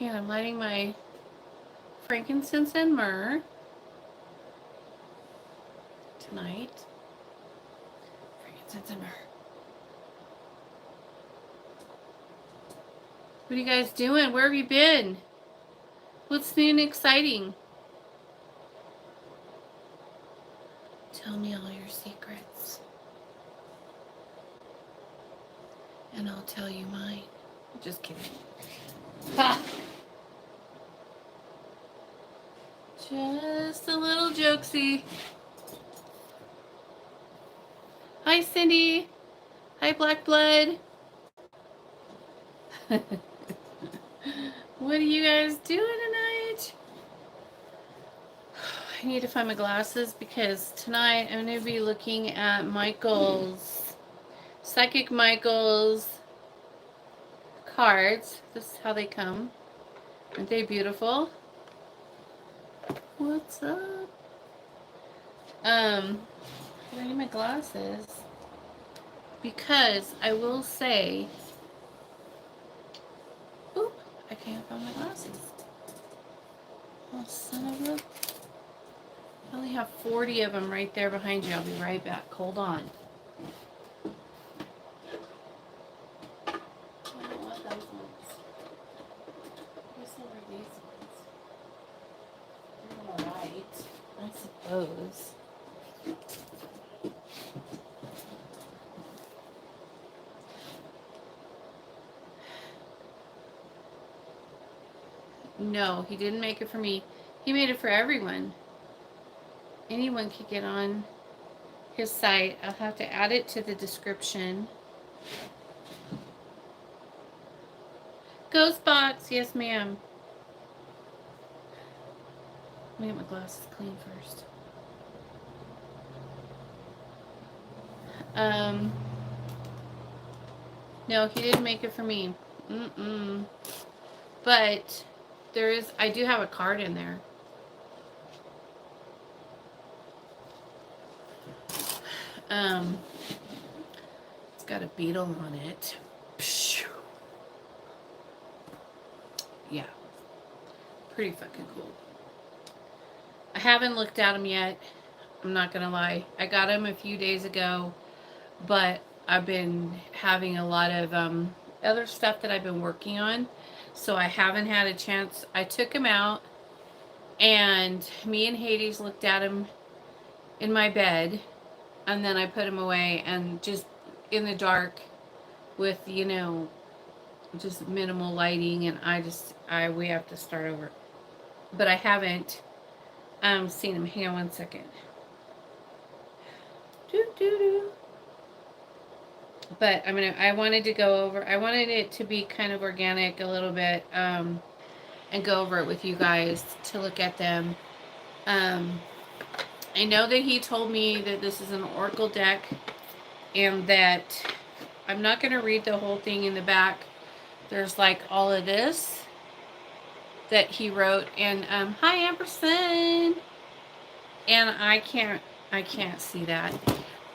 And I'm lighting my frankincense and myrrh tonight. Frankincense and myrrh. What are you guys doing? Where have you been? What's new and exciting? Tell me all your secrets. And I'll tell you mine. Just kidding. Ha! Just a little jokesy. Hi, Cindy. Hi, Black Blood. What are you guys doing tonight? I need to find my glasses because tonight I'm going to be looking at Michael's, Psychic Michael's cards. This is how they come. Aren't they beautiful? What's up? I need my glasses because I will say, oop, I can't find my glasses. Oh, son of a... I only have 40 of them right there behind you. I'll be right back. Hold on. I don't want those ones. I guess I'll wear these ones. They're alright, I suppose. No, he didn't make it for me. He made it for everyone. Anyone could get on his site. I'll have to add it to the description. Ghost box, yes ma'am. Let me get my glasses clean first. No, he didn't make it for me. But I do have a card in there. It's got a beetle on it. Yeah. Pretty fucking cool. I haven't looked at them yet. I'm not gonna lie. I got them a few days ago, but I've been having a lot of other stuff that I've been working on, so I haven't had a chance. I took him out, and me and Hades looked at him in my bed, and then I put him away, and just in the dark with, you know, just minimal lighting, and we have to start over. But I haven't seen him. Hang on one second. But I wanted to go over, I wanted it to be kind of organic a little bit, and go over it with you guys to look at them. I know that he told me that this is an oracle deck, and that I'm not going to read the whole thing in the back. There's like all of this that he wrote, and hi Amberson, and I can't see that.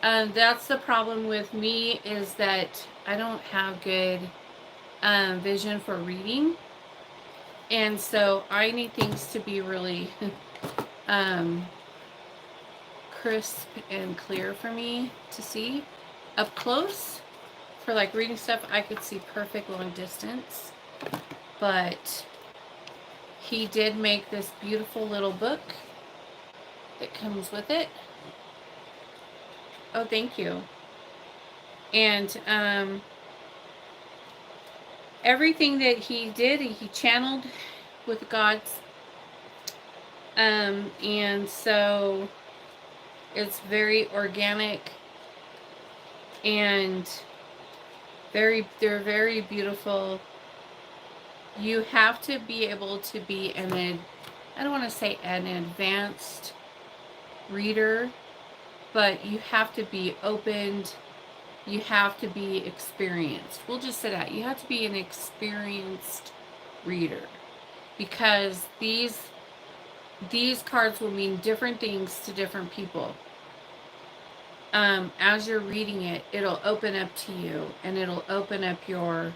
That's the problem with me, is that I don't have good vision for reading, and so I need things to be really crisp and clear for me to see up close. For like reading stuff, I could see perfect long distance, but he did make this beautiful little book that comes with it. Oh, thank you. And everything that he did, he channeled with the gods, and so it's very organic, and they're very beautiful. You have to be able to be I don't want to say an advanced reader, but you have to be opened. You have to be experienced. We'll just say that. You have to be an experienced reader, because these cards will mean different things to different people. As you're reading it, it'll open up to you, and it'll open up your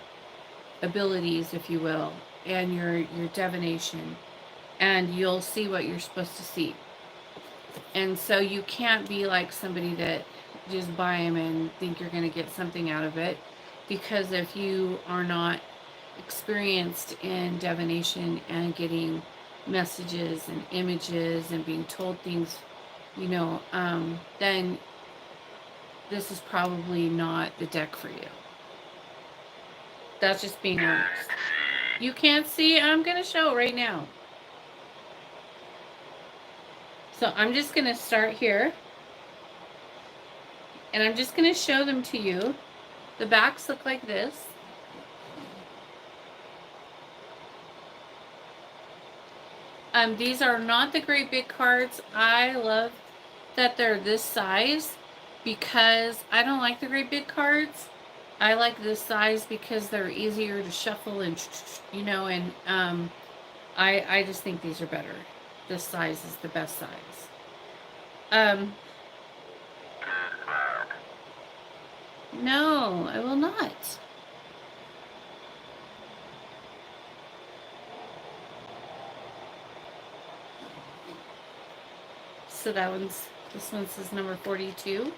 abilities, if you will. and your divination, and you'll see what you're supposed to see. And so you can't be like somebody that just buy them and think you're going to get something out of it, because if you are not experienced in divination and getting messages and images and being told things, then this is probably not the deck for you. That's just being honest. You can't see? I'm going to show right now. So I'm just going to start here. And I'm just going to show them to you. The backs look like this. These are not the great big cards. I love that they're this size because I don't like the great big cards. I like this size because they're easier to shuffle and, and I just think these are better. This size is the best size. No, I will not. So this one says number 42.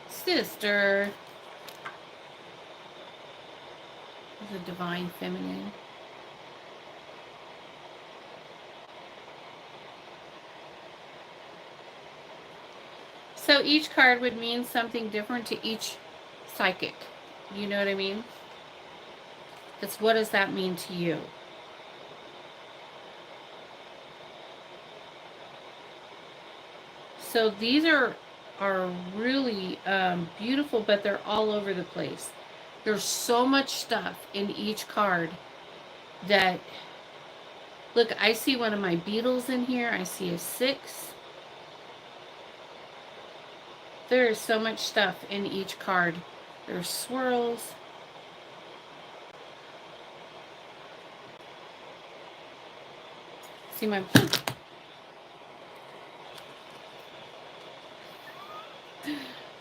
Sister. The divine feminine. So each card would mean something different to each psychic. You know what I mean? It's what does that mean to you? So these are really beautiful, but they're all over the place. There's so much stuff in each card that, look, I see one of my beetles in here. I see a 6. There is so much stuff in each card. There's swirls. See my...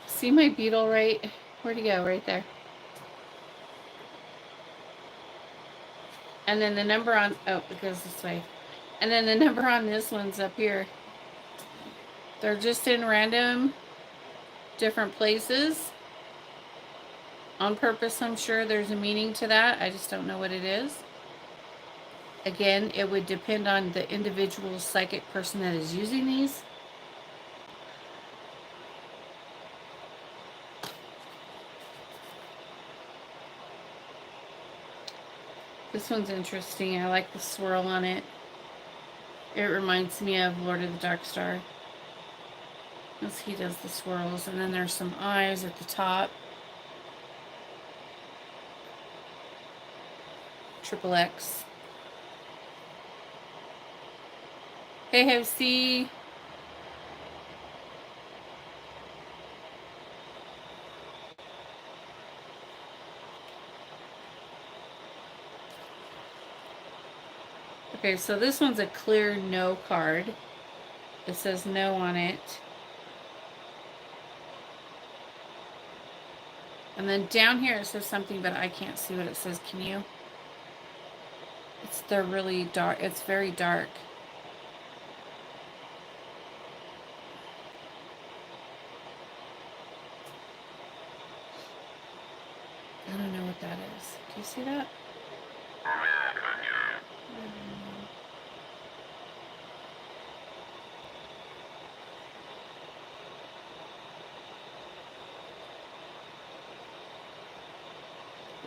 See my beetle right? Where'd he go? Right there. And then the number on... Oh, it goes this way. And then the number on this one's up here. They're just in random different places. On purpose, I'm sure there's a meaning to that. I just don't know what it is. Again, it would depend on the individual psychic person that is using these. This one's interesting. I like the swirl on it. It reminds me of Lord of the Dark Star. As he does the swirls. And then there's some eyes at the top. Triple X. Hey, Hosey. Okay, so this one's a clear no card. It says no on it. And then down here it says something, but I can't see what it says. Can you? They're really dark. It's very dark. I don't know what that is. Do you see that?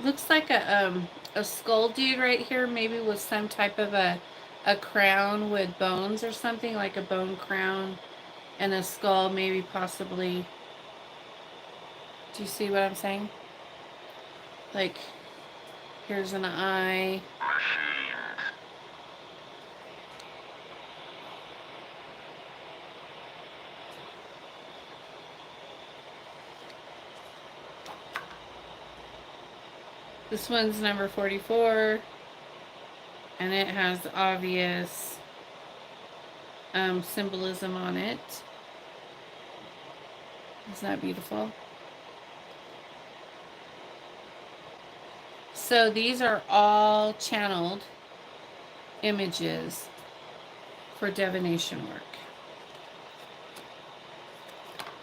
Looks like a skull dude right here, maybe with some type of a crown with bones or something, like a bone crown and a skull, maybe possibly. Do you see what I'm saying? Like, here's an eye. This one's number 44, and it has obvious symbolism on it. Isn't that beautiful? So these are all channeled images for divination work.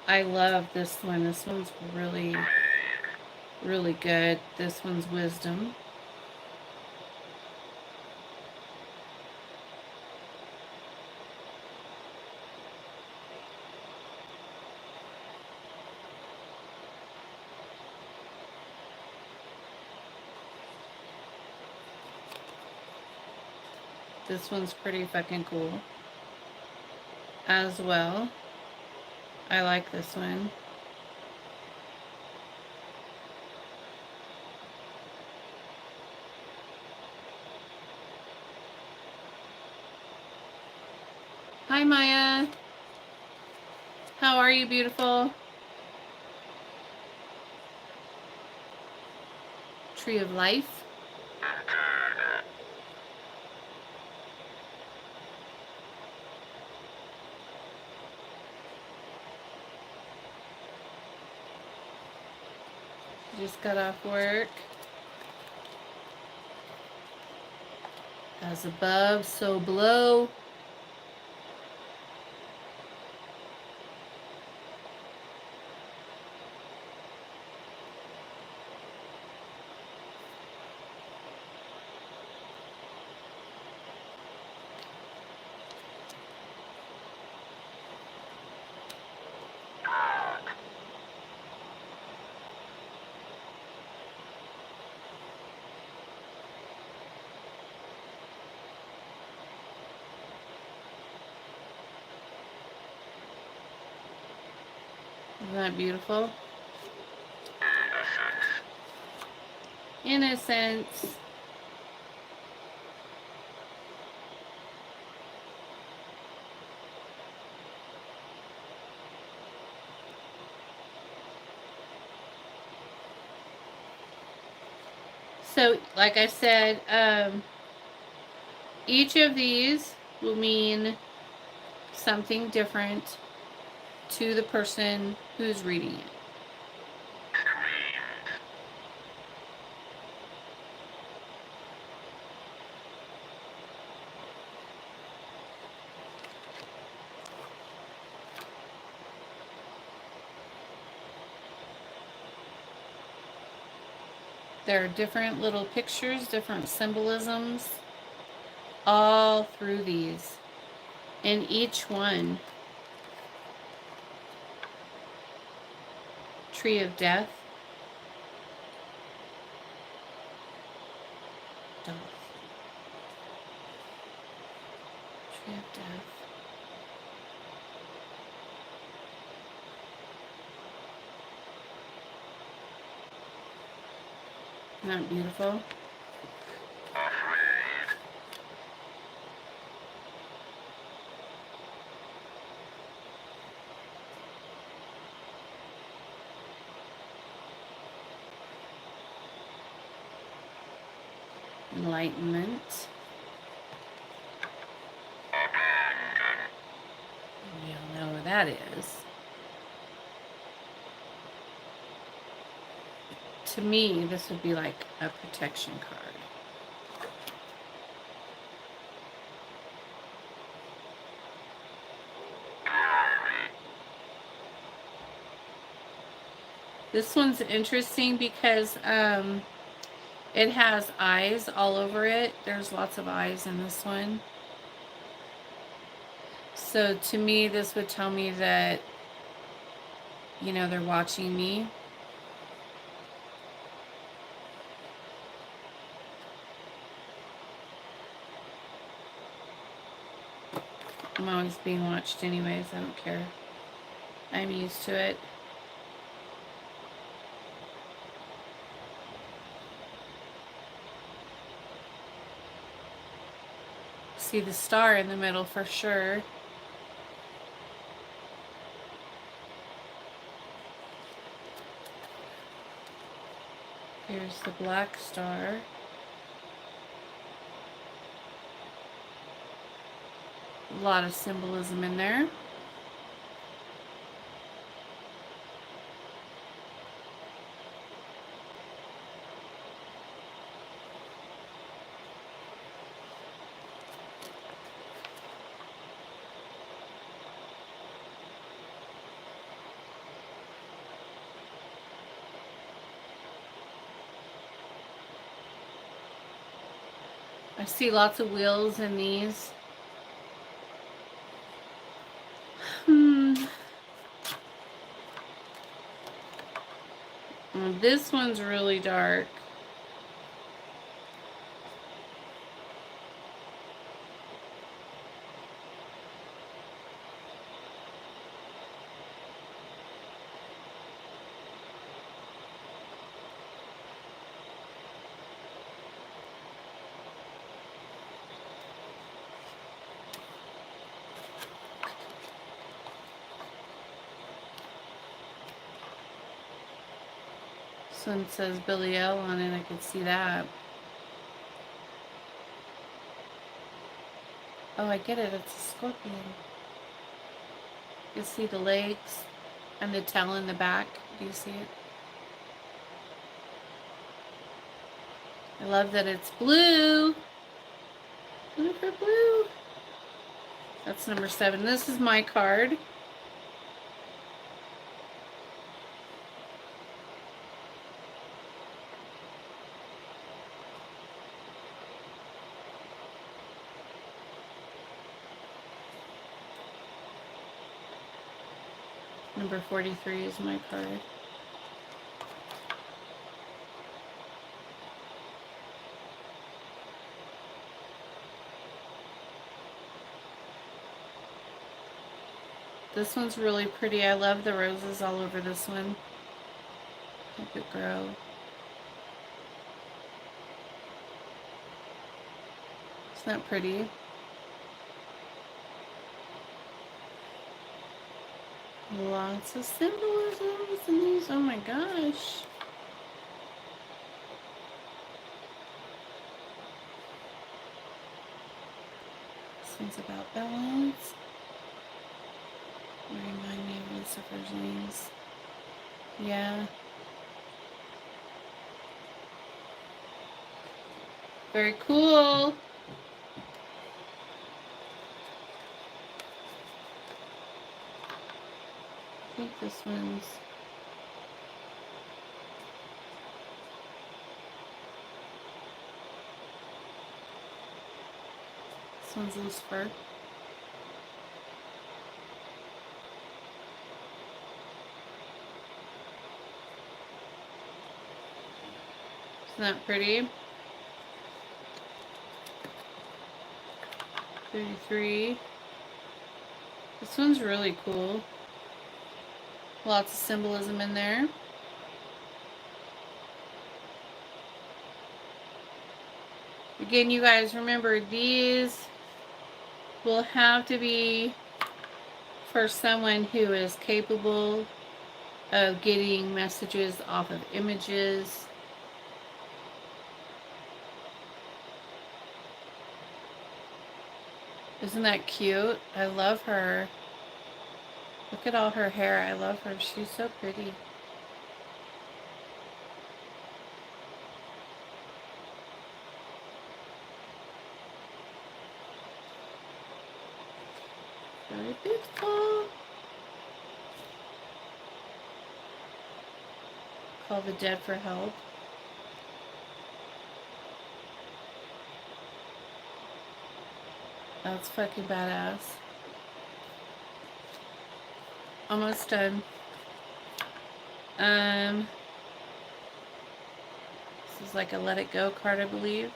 I love this one. This one's really, really good. This one's wisdom. This one's pretty fucking cool as well. I like this one. Hi, Maya. How are you, beautiful? Tree of Life. Just got off work. As above, so below. Isn't that beautiful? Innocence. So, like I said, each of these will mean something different to the person who's reading it. There are different little pictures, different symbolisms, all through these. And each one, Tree of Death, Tree of Death. Isn't that beautiful? Enlightenment. We all know what that is. To me, this would be like a protection card. This one's interesting because it has eyes all over it. There's lots of eyes in this one. So to me, this would tell me that, you know, they're watching me. I'm always being watched anyways. I don't care. I'm used to it. See the star in the middle for sure. Here's the black star. A lot of symbolism in there. I see lots of wheels in these. This one's really dark. This one says Billy L on it. I could see that. Oh, I get it. It's a scorpion. You see the legs and the tail in the back. Do you see it? I love that it's blue. Blue for blue. That's number 7. This is my card. Number 43 is my card. This one's really pretty. I love the roses all over this one. Hope it grow. Isn't that pretty? Lots of symbolisms in these. Oh my gosh. This one's about balance. Remind me of Lucifer's wings. Yeah. Very cool. I think this one's... This one's Lucifer. Isn't that pretty? 33. This one's really cool. Lots of symbolism in there. Again, you guys remember, these will have to be for someone who is capable of getting messages off of images. Isn't that cute? I love her. Look at all her hair. I love her. She's so pretty. Very beautiful. Call the dead for help. That's fucking badass. Almost done. This is like a Let It Go card, I believe.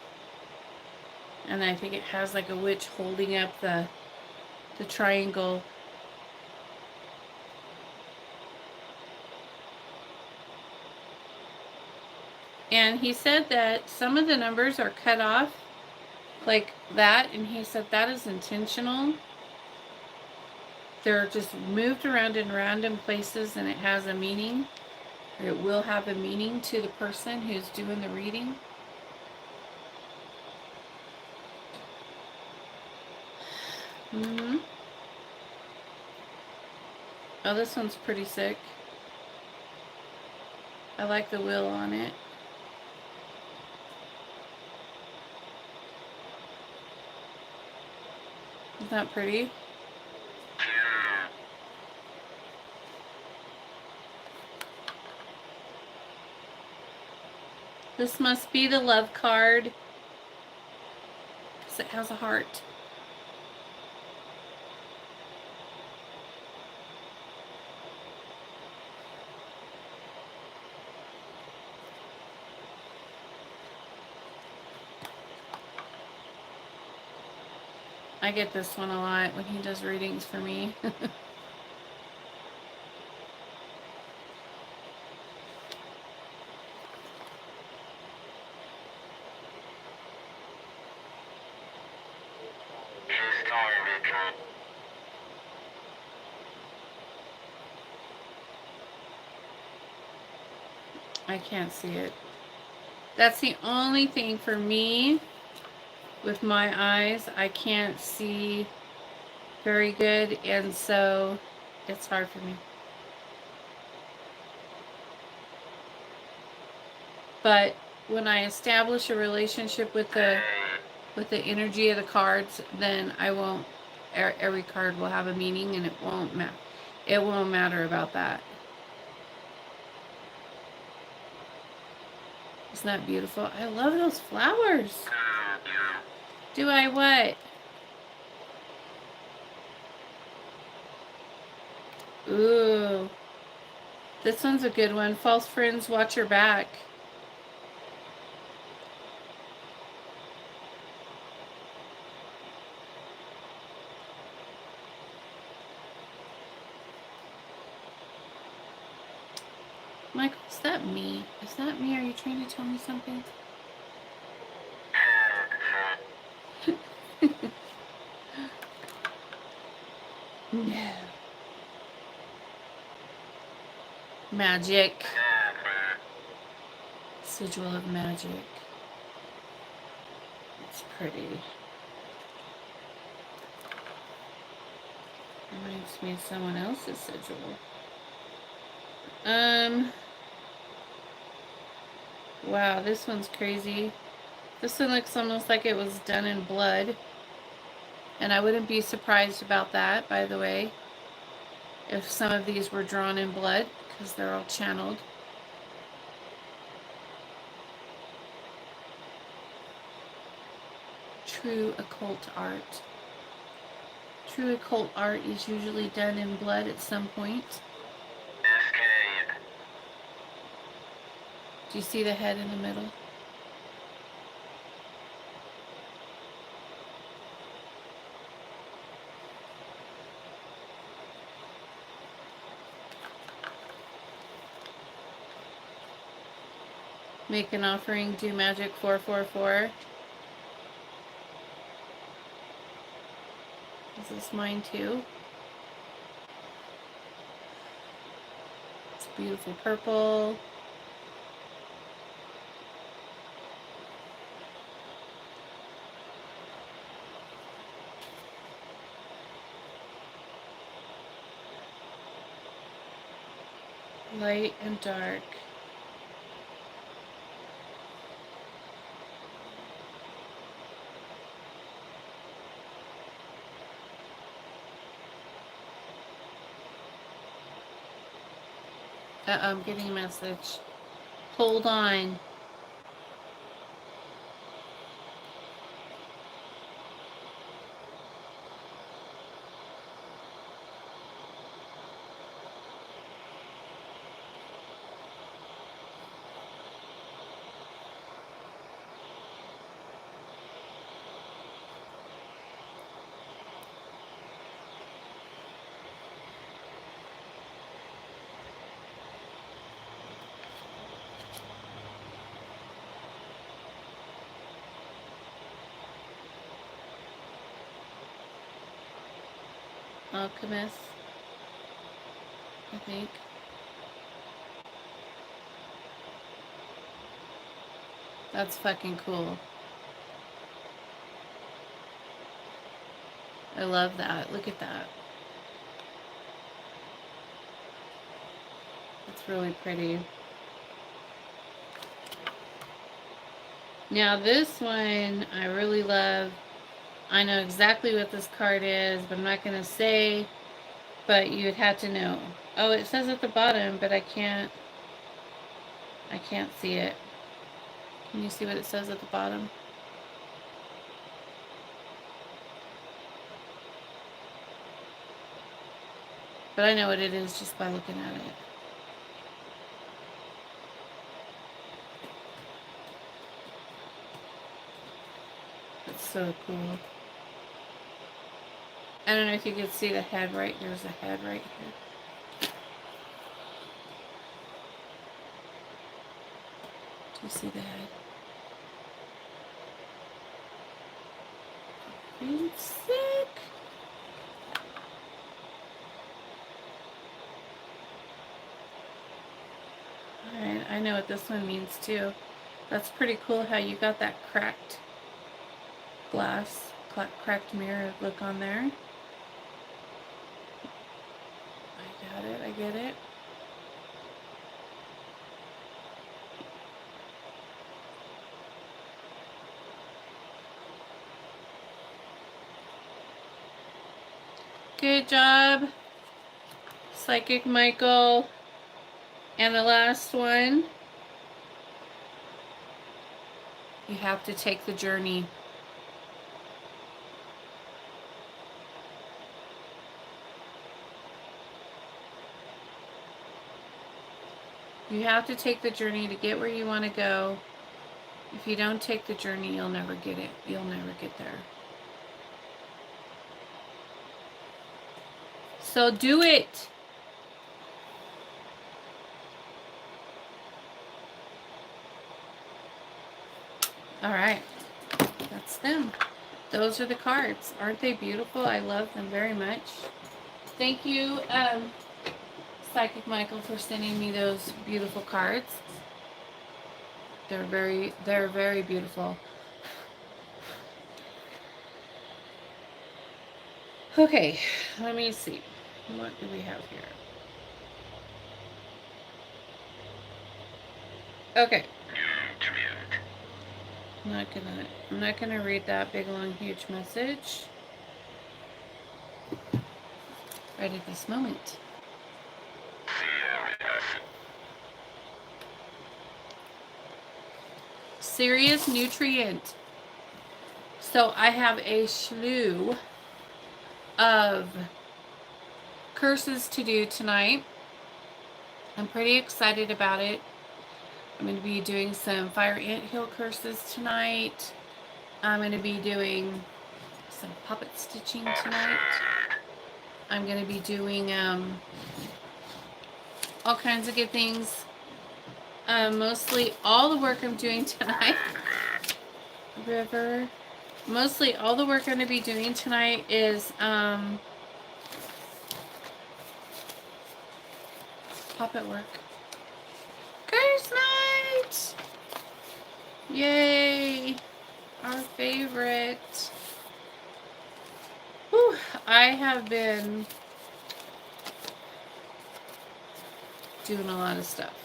And I think it has like a witch holding up the triangle. And he said that some of the numbers are cut off like that, and he said that is intentional. They're just moved around in random places, and it has a meaning. Or it will have a meaning to the person who's doing the reading. Oh, this one's pretty sick. I like the wheel on it. Isn't that pretty? This must be the love card. because it has a heart. I get this one a lot when he does readings for me. I can't see it. That's the only thing for me with my eyes. I can't see very good, and so it's hard for me. But when I establish a relationship with the energy of the cards, then I won't. Every card will have a meaning, and it won't matter. It won't matter about that. Isn't that beautiful? I love those flowers. Do I what? Ooh. This one's a good one. False friends, watch your back. Michael, is that me? Is that me? Are you trying to tell me something? No. Magic. Sigil of magic. It's pretty. Reminds me of someone else's sigil. Wow, this one's crazy. This one looks almost like it was done in blood. And I wouldn't be surprised about that, by the way, if some of these were drawn in blood, because they're all channeled. True occult art. True occult art is usually done in blood at some point. Do you see the head in the middle? Make an offering, do magic 444. This is mine too. It's beautiful purple. Light and dark. I'm getting a message. Hold on. Alchemist, I think. That's fucking cool. I love that. Look at that. It's really pretty. Now this one I really love. I know exactly what this card is, but I'm not going to say, but you would have to know. Oh, it says at the bottom, but I can't see it. Can you see what it says at the bottom? But I know what it is just by looking at it. It's so cool. I don't know if you can see the head right. There's a head right here. Do you see the head? Being sick. Alright, I know what this one means too. That's pretty cool how you got that cracked glass, cracked mirror look on there. I got it, I get it. Good job, Psychic Michael. And the last one, you have to take the journey. You have to take the journey to get where you want to go. If you don't take the journey, you'll never get it. You'll never get there. So do it. All right. That's them. Those are the cards. Aren't they beautiful? I love them very much. Thank you, Psychic Michael, for sending me those beautiful cards. They're very beautiful. Okay, let me see. What do we have here? Okay. I'm not gonna read that big long huge message right at this moment. Serious nutrient. So I have a slew of curses to do tonight. I'm pretty excited about it. I'm going to be doing some fire anthill curses tonight. I'm going to be doing some puppet stitching tonight. I'm going to be doing all kinds of good things. Mostly all the work I'm doing tonight. River. Mostly all the work I'm going to be doing tonight is puppet work. Curse night! Yay! Our favorite. Whew, I have been doing a lot of stuff.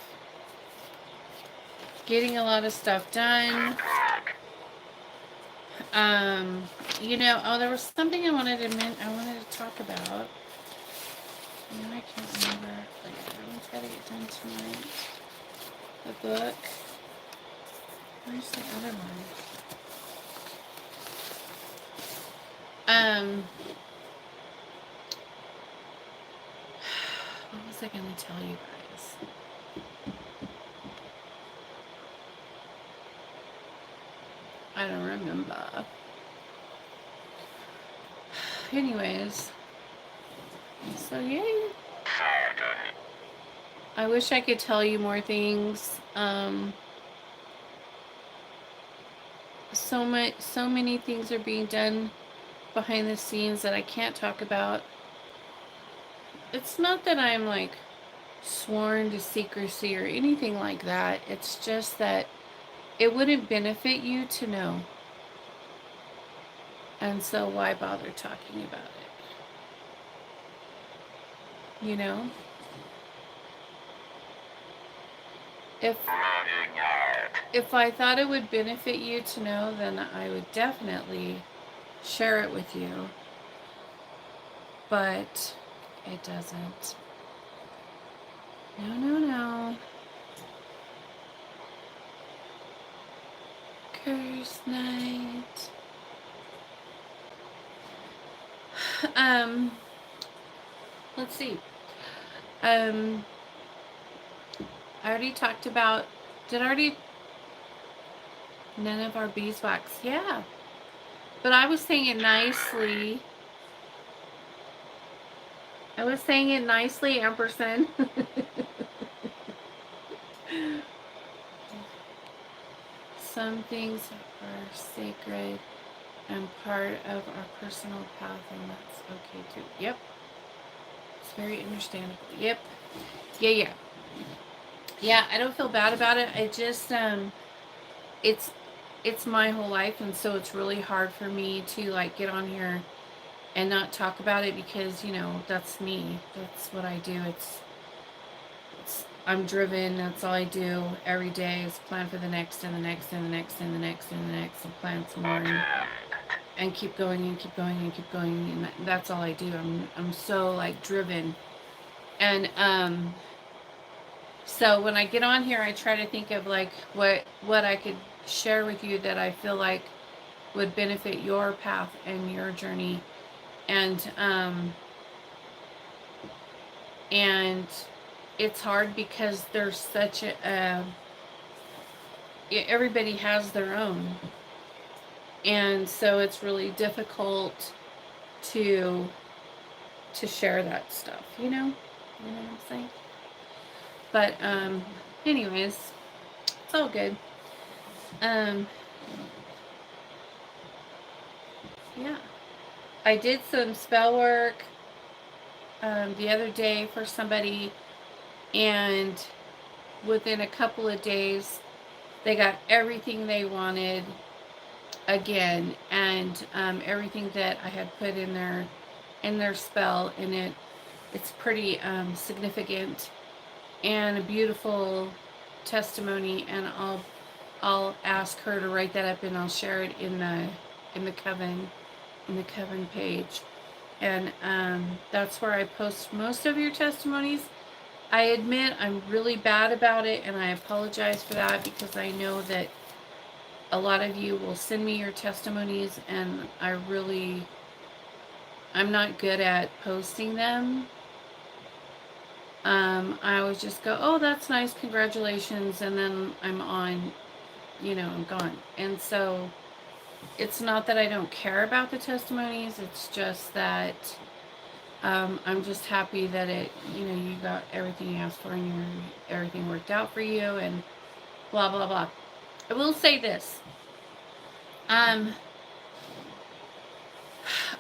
Getting a lot of stuff done. You know, oh, there was something I wanted to talk about. And I can't remember. Like, I'm gonna try to get done tonight. The book. Where's the other one? What was I gonna tell you guys? I don't remember. Anyways, so yay. I wish I could tell you more things. So many things are being done behind the scenes that I can't talk about. It's not that I'm like sworn to secrecy or anything like that. It's just that it wouldn't benefit you to know. And so why bother talking about it? You know? If I thought it would benefit you to know, then I would definitely share it with you. But it doesn't. No. Curse night. let's see. I already talked about, did I already, none of our beeswax. Yeah. But I was saying it nicely. I was saying it nicely, Ampersand. Some things are sacred and part of our personal path, and that's okay too. Yep. It's very understandable. Yep. Yeah, yeah. Yeah, I don't feel bad about it. I just it's it's my whole life, and so it's really hard for me to like get on here and not talk about it because, you know, that's me. That's what I do. It's I'm driven. That's all I do every day is plan for the next and the next and the next and the next and the next and plan some more and keep going and keep going and keep going, and that's all I do. I'm so like driven. And so when I get on here, I try to think of like what I could share with you that I feel like would benefit your path and your journey. And it's hard because there's such a everybody has their own, and so it's really difficult to share that stuff, you know what I'm saying. But anyways, it's all good. um yeah, I did some spell work the other day for somebody, and within a couple of days they got everything they wanted again, and everything that I had put in their spell, and it's pretty significant and a beautiful testimony, and I'll ask her to write that up, and I'll share it in the coven page. And that's where I post most of your testimonies. I admit I'm really bad about it, and I apologize for that, because I know that a lot of you will send me your testimonies, and I'm not good at posting them. I always just go, oh, that's nice, congratulations, and then I'm on, I'm gone. And so it's not that I don't care about the testimonies, it's just that I'm just happy that you got everything you asked for, and everything worked out for you, and blah, blah, blah. I will say this. I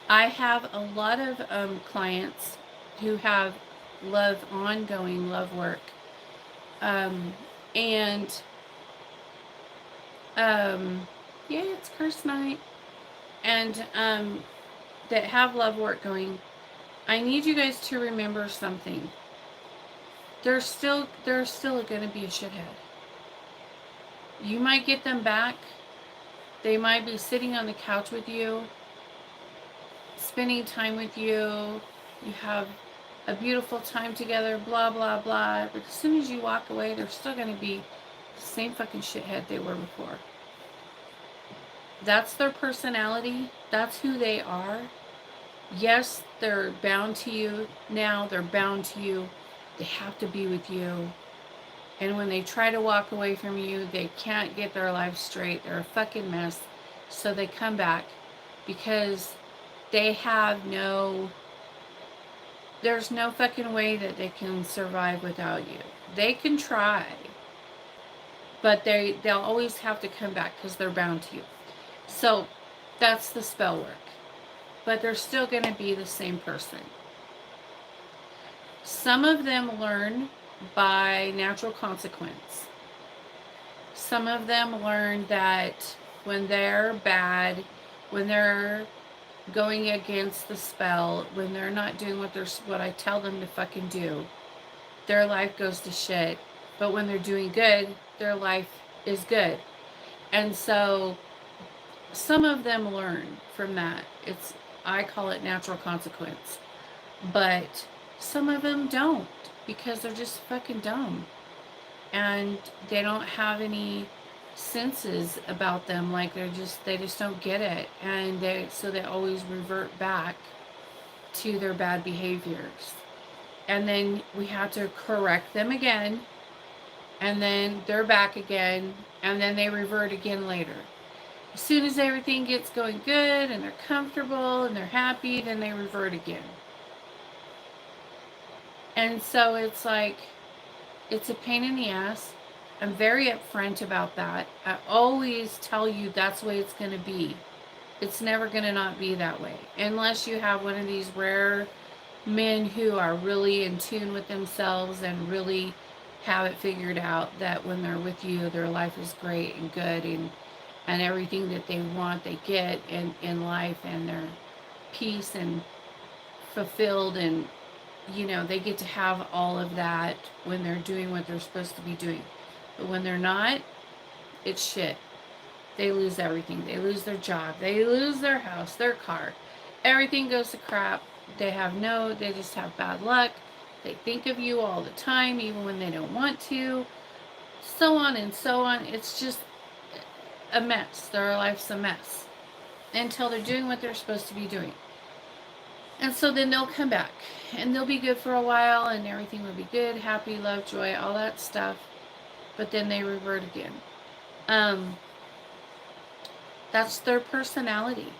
have a lot of clients who have ongoing love work. And yeah, it's curse night. And that have love work going. I need you guys to remember something. There's still going to be a shithead. You might get them back. They might be sitting on the couch with you, spending time with you. You have a beautiful time together, blah, blah, blah. But as soon as you walk away, they're still going to be the same fucking shithead they were before. That's their personality. That's who they are. Yes, they're bound to you now. They're bound to you. They have to be with you. And when they try to walk away from you, they can't get their life straight. They're a fucking mess. So they come back because they have there's no fucking way that they can survive without you. They can try, but they'll always have to come back because they're bound to you. So that's the spell work. But they're still going to be the same person. Some of them learn by natural consequence. Some of them learn that when they're bad, when they're going against the spell, when they're not doing what I tell them to fucking do, their life goes to shit. But when they're doing good, their life is good. And so some of them learn from that. I call it natural consequence. But some of them don't, because they're just fucking dumb. And they don't have any senses about them. Like they just don't get it. And so they always revert back to their bad behaviors. and then we have to correct them again, and then they're back again, and then they revert again later. As soon as everything gets going good and they're comfortable and they're happy, then they revert again. And so it's like, it's a pain in the ass. I'm very upfront about that. I always tell you that's the way it's going to be. It's never going to not be that way. Unless you have one of these rare men who are really in tune with themselves and really have it figured out that when they're with you, their life is great and good, and everything that they want, they get in life, and they're peace and fulfilled, and they get to have all of that when they're doing what they're supposed to be doing. But when they're not, it's shit. They lose everything. They lose their job. They lose their house, their car. Everything goes to crap. They just have bad luck. They think of you all the time, even when they don't want to. So on and so on. It's just a mess. Their life's a mess. Until they're doing what they're supposed to be doing. And so then they'll come back. And they'll be good for a while. And everything will be good. Happy, love, joy, all that stuff. But then they revert again. That's their personality.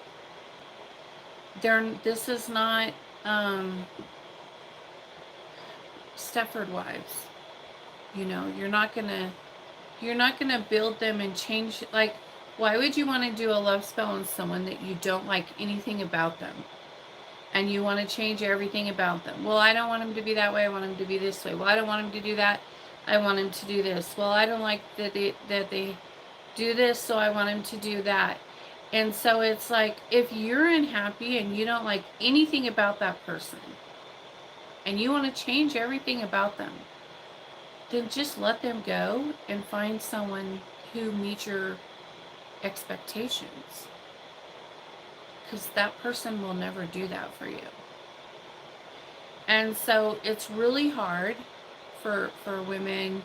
This is not Stepford Wives. You're not gonna build them and change. Like, why would you want to do a love spell on someone that you don't like anything about them, and you want to change everything about them? Well, I don't want him to be that way. I want him to be this way. Well, I don't want him to do that. I want him to do this. Well, I don't like that they do this, so I want him to do that. And so it's like, if you're unhappy and you don't like anything about that person, and you want to change everything about them, then just let them go and find someone who meets your expectations. Because that person will never do that for you. And so it's really hard for women,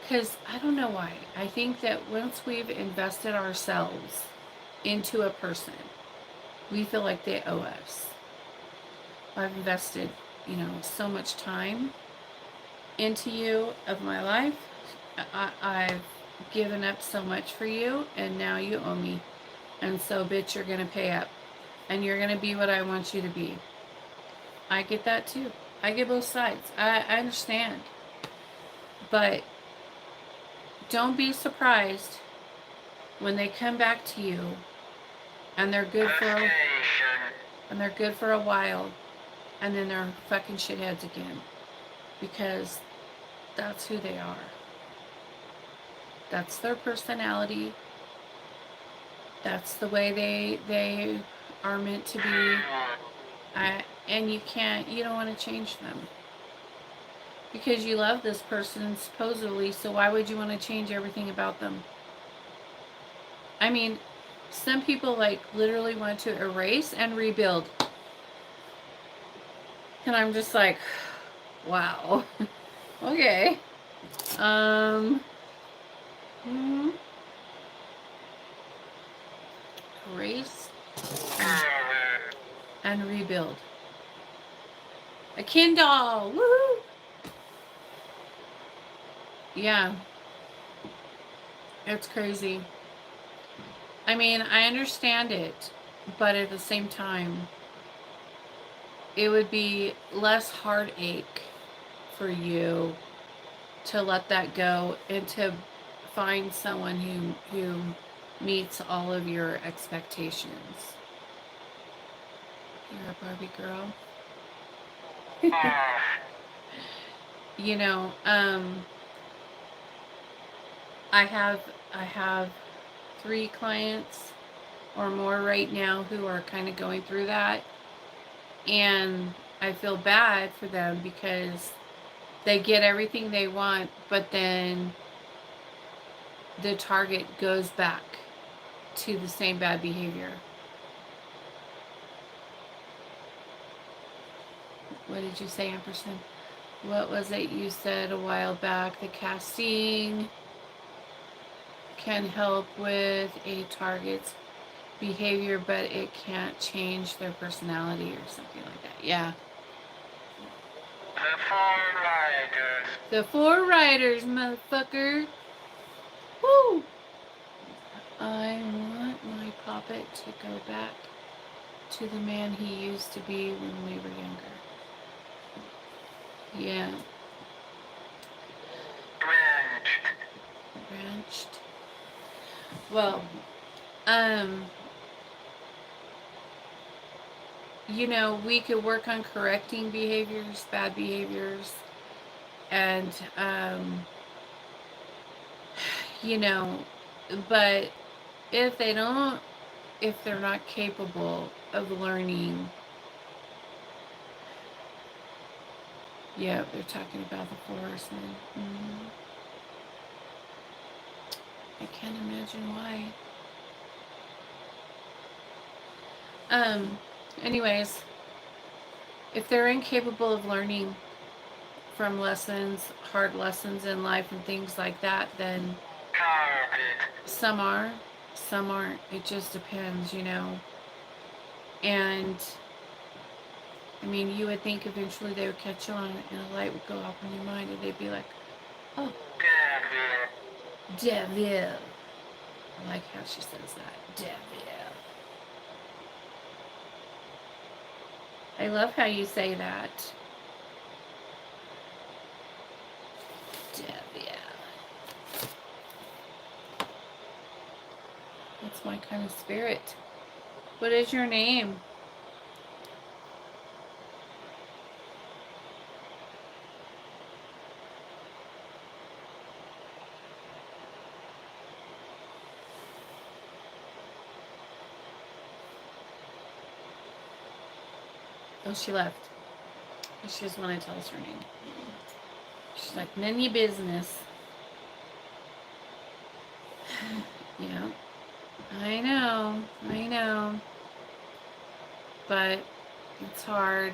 because I don't know why. I think that once we've invested ourselves into a person, we feel like they owe us. I've invested, so much time into you of my life. I've given up so much for you, and now you owe me. And so, bitch, you're going to pay up. And you're going to be what I want you to be. I get that too. I get both sides. I understand. But don't be surprised when they come back to you and they're good for a while, and then they're fucking shitheads again, because that's who they are. That's their personality. That's the way they are meant to be. And you don't want to change them, because you love this person supposedly, so why would you want to change everything about them? I mean, some people literally want to erase and rebuild. And I'm just like, wow. Okay. Erase and rebuild. A Kindle. Woohoo! Yeah. It's crazy. I mean, I understand it, but at the same time, it would be less heartache for you to let that go and to find someone who meets all of your expectations. You're a Barbie girl. I have 3 clients or more right now who are kind of going through that, and I feel bad for them because they get everything they want, but then the target goes back to the same bad behavior. What did you say, Ampersand? What was it you said a while back? The casting can help with a target's behavior, but it can't change their personality or something like that. Yeah. The Four Riders. The Four Riders, motherfucker. Woo! I want my puppet to go back to the man he used to be when we were younger. Yeah. Branched. Well, you know, we could work on correcting behaviors, bad behaviors, and, you know, but if they don't, if they're not capable of learning, yeah, they're talking about the Four Horsemen. I can't imagine why. Anyways, if they're incapable of learning from lessons, hard lessons in life and things like that, then some are, some aren't. It just depends, you know. And I mean, you would think eventually they would catch on and a light would go off in your mind and they'd be like, oh, devil. I like how she says that, devil. I love how you say that. Devil. That's my kind of spirit. What is your name? Oh, she left. She doesn't want to tell us her name. She's like, none of your business. Yeah. I know. But it's hard.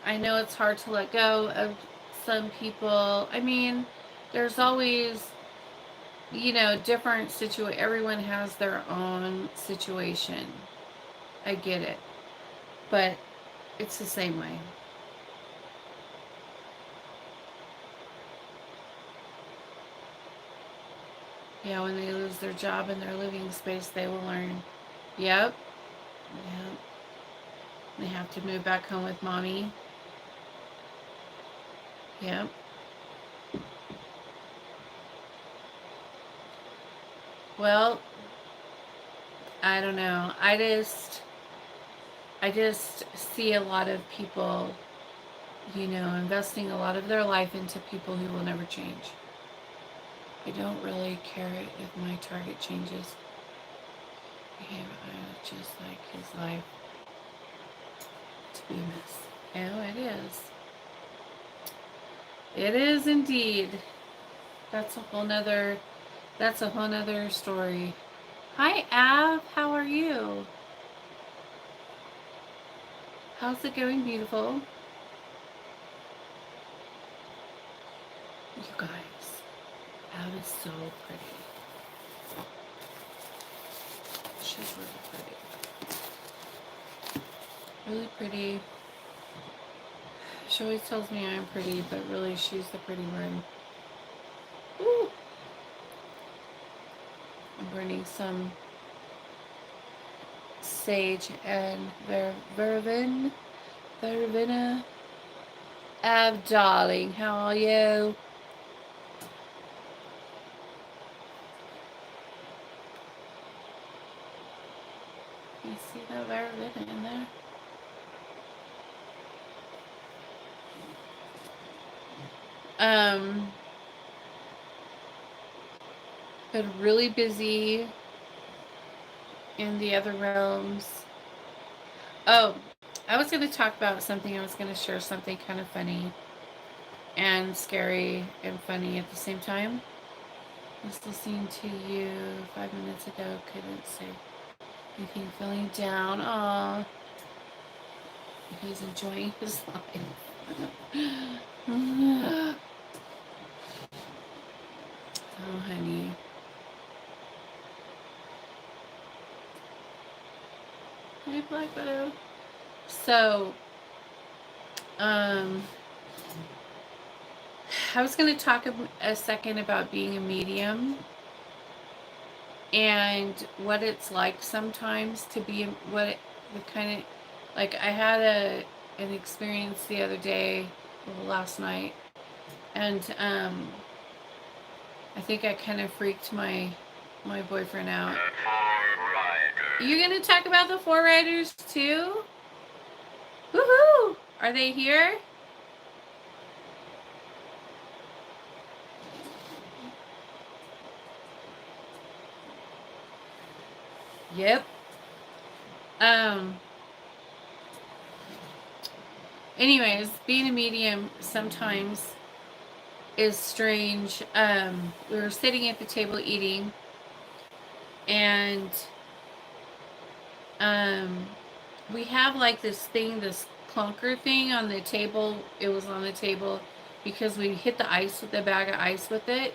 I know it's hard to let go of some people. I mean, there's always, you know, different situation. Everyone has their own situation. I get it. But it's the same way. Yeah, when they lose their job and their living space, they will learn. Yep. Yep. They have to move back home with mommy. Yep. Well, I don't know. I just see a lot of people, you know, investing a lot of their life into people who will never change. I don't really care if my target changes. I just like his life to be a mess. Oh, it is. It is indeed. That's a whole nother story. Hi, Av. How are you? How's it going, beautiful? You guys, Av is so pretty. She's really pretty. Really pretty. She always tells me I'm pretty, but really she's the pretty one. Ooh. I'm burning some sage and verbena. Av, darling, how are you? You see that verbena in there? Been really busy in the other realms. Oh, I was going to talk about something. I was going to share something kind of funny and scary and funny at the same time. I was listening to you 5 minutes ago. Couldn't say anything. Feeling down. Aw. He's enjoying his life. Oh, honey. Hey, Black Widow. So, Um, I was going to talk a second about being a medium and what it's like sometimes to be the kind of, like, I had an experience the other day, well, last night, and I think I kind of freaked my boyfriend out. You gonna talk about the Four Riders too? Woohoo! Are they here? Yep. Anyways, being a medium sometimes is strange. We were sitting at the table eating, and we have like this thing, this clunker thing on the table. It was on the table because we hit the ice with the bag of ice with it,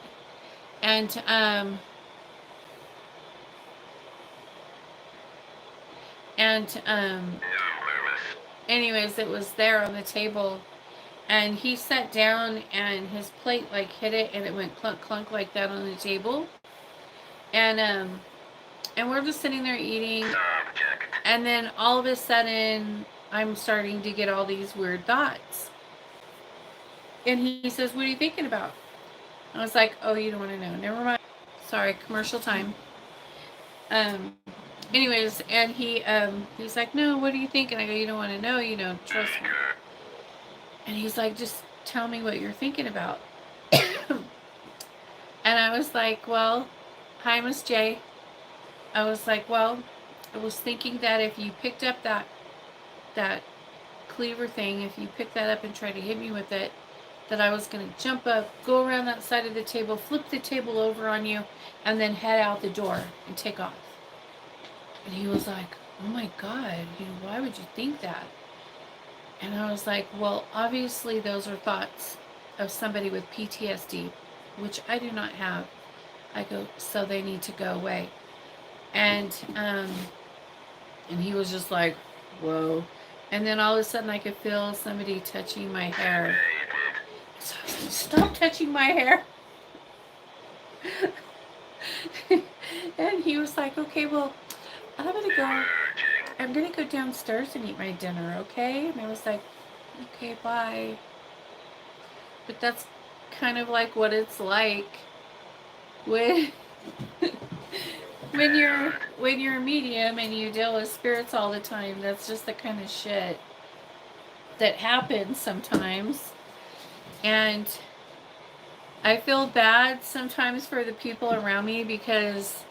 and anyways, it was there on the table, and he sat down and his plate like hit it, and it went clunk clunk like that on the table, and we're just sitting there eating, and then all of a sudden I'm starting to get all these weird thoughts, and he says, "What are you thinking about?" I was like, "Oh, you don't want to know. Never mind. Sorry, commercial time." Um, anyways, and he's like, "No, what do you think?" And I go, "You don't want to know, trust me." And he's like, "Just tell me what you're thinking about." And I was like, "Well, hi, Miss J." I was like, "Well, I was thinking that if you picked up that cleaver thing, if you picked that up and tried to hit me with it, that I was going to jump up, go around that side of the table, flip the table over on you, and then head out the door and take off." And he was like, "Oh my God, why would you think that?" And I was like, "Well, obviously those are thoughts of somebody with PTSD, which I do not have." I go, "So they need to go away." And he was just like, "Whoa." And then all of a sudden I could feel somebody touching my hair. So I was like, "Stop touching my hair." And he was like, "Okay, well, I'm gonna go downstairs and eat my dinner, okay?" And I was like, "Okay, bye." But that's kind of like what it's like when when you're a medium and you deal with spirits all the time. That's just the kind of shit that happens sometimes. And I feel bad sometimes for the people around me because,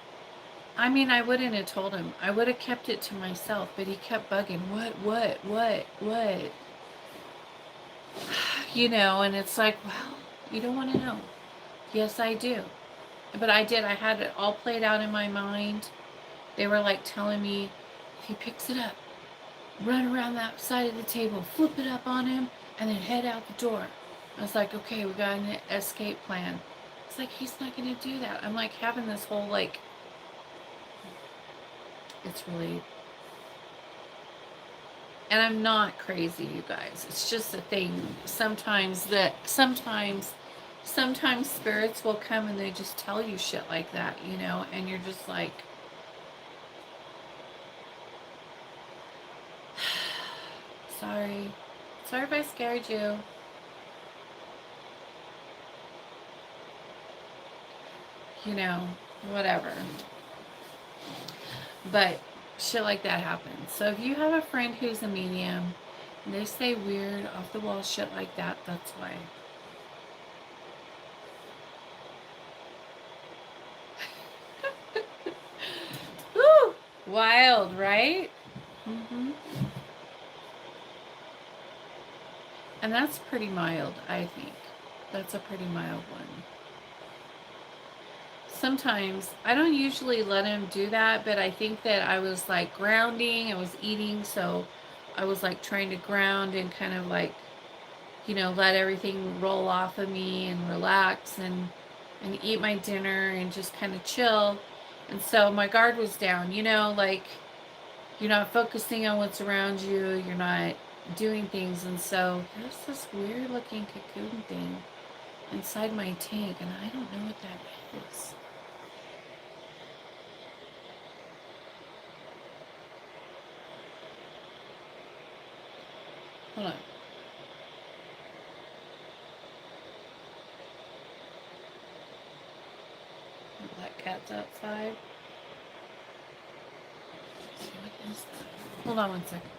I mean, I wouldn't have told him. I would have kept it to myself, but he kept bugging. What? And it's like, well, you don't want to know. Yes, I do. But I did. I had it all played out in my mind. They were like telling me, if he picks it up, run around that side of the table, flip it up on him, and then head out the door. I was like, okay, we got an escape plan. It's like, he's not going to do that. I'm like having this whole like, it's really, and I'm not crazy, you guys. It's just a thing. Sometimes spirits will come and they just tell you shit like that, and you're just like, sorry if I scared you. Whatever. But shit like that happens. So if you have a friend who's a medium and they say weird, off the wall shit like that, that's why. Woo! Wild, right? Mm-hmm. And that's pretty mild, I think. That's a pretty mild one. Sometimes, I don't usually let him do that, but I think that I was like grounding, I was eating, so I was like trying to ground and kind of like, let everything roll off of me and relax and eat my dinner and just kind of chill. And so my guard was down, like you're not focusing on what's around you. You're not, doing things, and so there's this weird looking cocoon thing inside my tank, and I don't know what that is. Hold on. The black cat's outside. Let's see, what is that? Hold on one second.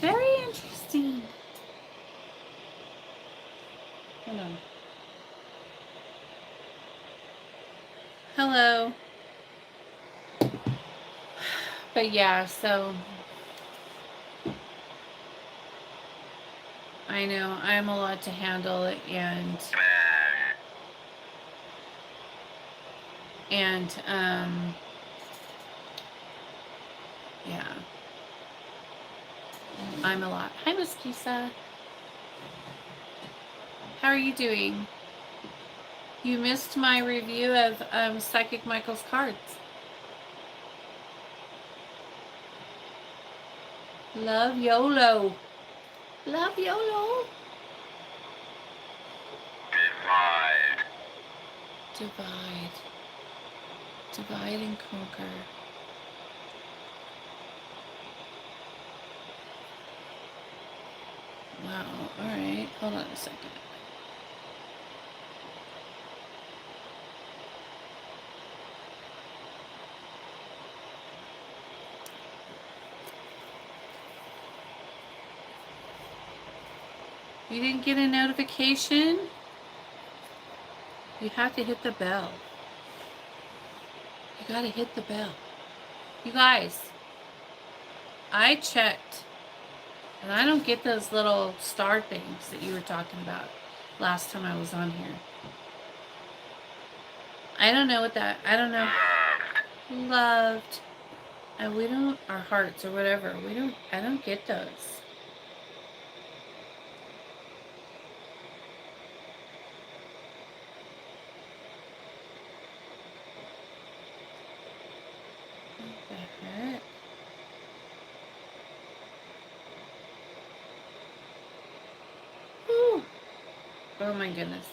Very interesting. Hold on. Hello. But yeah, so I know I'm a lot to handle, and yeah, I'm a lot. Hi, Miss Kisa. How are you doing? You missed my review of Psychic Michael's cards. Love YOLO. Love YOLO. Divide. Divide and conquer. Wow. Alright. Hold on a second. You didn't get a notification? You have to hit the bell. You gotta hit the bell. You guys, I checked, and I don't get those little star things that you were talking about last time I was on here. I don't know what that, I don't know. Loved. And we don't, our hearts or whatever, we don't, I don't get those. What the heck? Whew. Oh my goodness.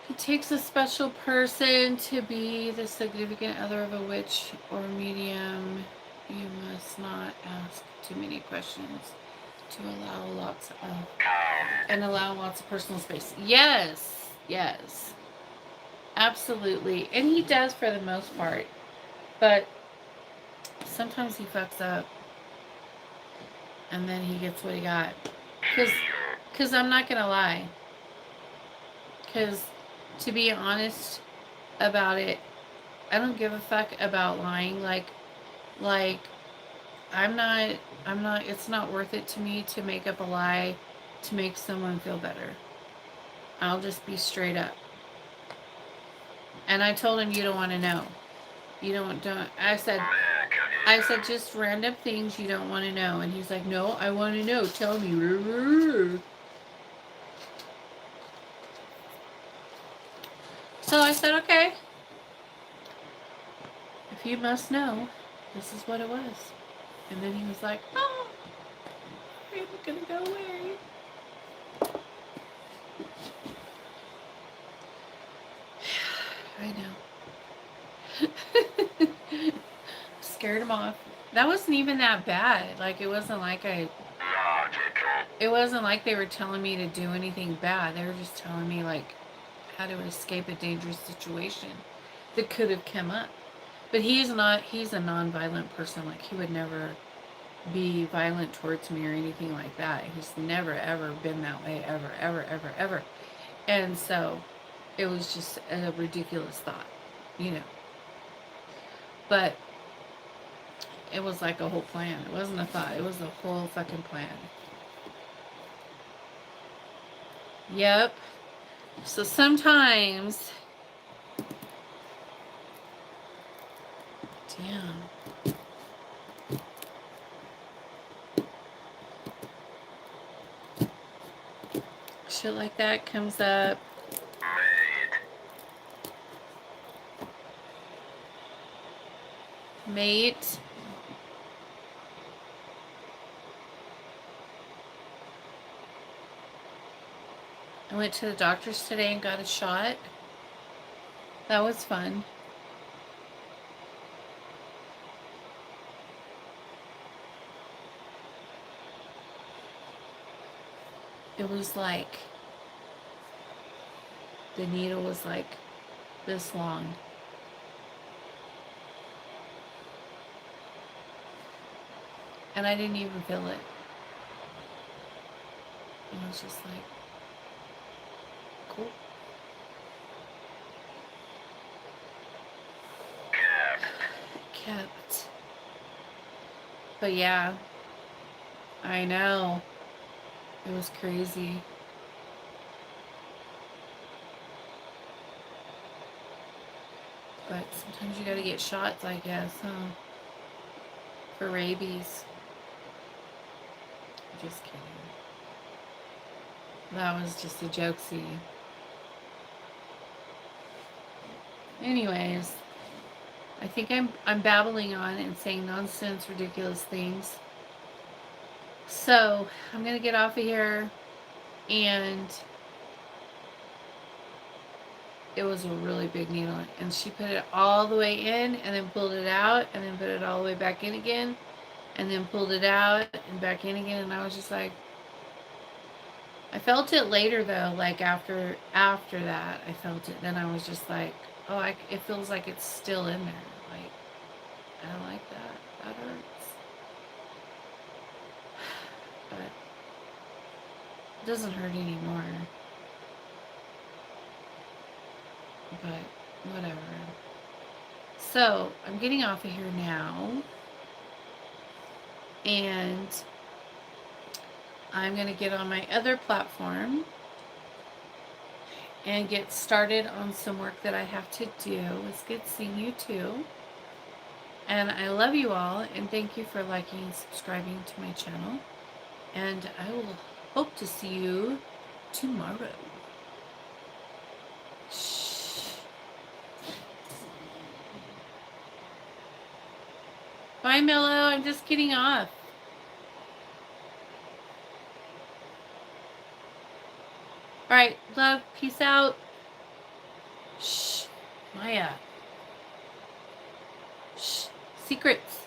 It takes a special person to be the significant other of a witch or medium. You must not ask too many questions to allow lots of personal space. Yes, yes, absolutely. And he does for the most part, but sometimes he fucks up, and then he gets what he got. Cause I'm not gonna lie. Cause to be honest about it, I don't give a fuck about lying. Like I'm not, it's not worth it to me to make up a lie to make someone feel better. I'll just be straight up. And I told him, you don't want to know. You don't, I said just random things you don't want to know. And he's like, no, I want to know. Tell me. So I said, okay. If you must know, this is what it was. And then he was like, oh, I'm going to go away. I know. Scared him off. That wasn't even that bad. Like, it wasn't like it wasn't like they were telling me to do anything bad. They were just telling me, like, how to escape a dangerous situation that could have come up. But he's a non-violent person. Like, he would never be violent towards me or anything like that. He's never, ever been that way. Ever, ever, ever, ever. And so it was just a ridiculous thought, you know. But it was like a whole plan. It wasn't a thought. It was a whole fucking plan. Yep. So sometimes... Damn. shit like that comes up. Mate. I went to the doctor's today and got a shot. That was fun. It was like, the needle was like this long. And I didn't even feel it. And I was just like, cool. Kept. But yeah, I know. It was crazy. But sometimes you gotta get shots, I guess, huh? For rabies. Just kidding. That was just a jokesy. Anyways, I think I'm babbling on and saying nonsense, ridiculous things. So I'm gonna get off of here, and it was a really big needle, and she put it all the way in and then pulled it out and then put it all the way back in again and then pulled it out and back in again, and I was just like, I felt it later though, like after that I felt it. Then I was just like, oh, it feels like it's still in there. Like, I don't like that. That hurts. But it doesn't hurt anymore. But whatever. So I'm getting off of here now, and I'm going to get on my other platform and get started on some work that I have to do. It's good seeing you too. And I love you all, and thank you for liking and subscribing to my channel. And I will hope to see you tomorrow. Shh. Bye, Mello. I'm just getting off. All right, love. Peace out. Shh. Maya. Shh. Secrets.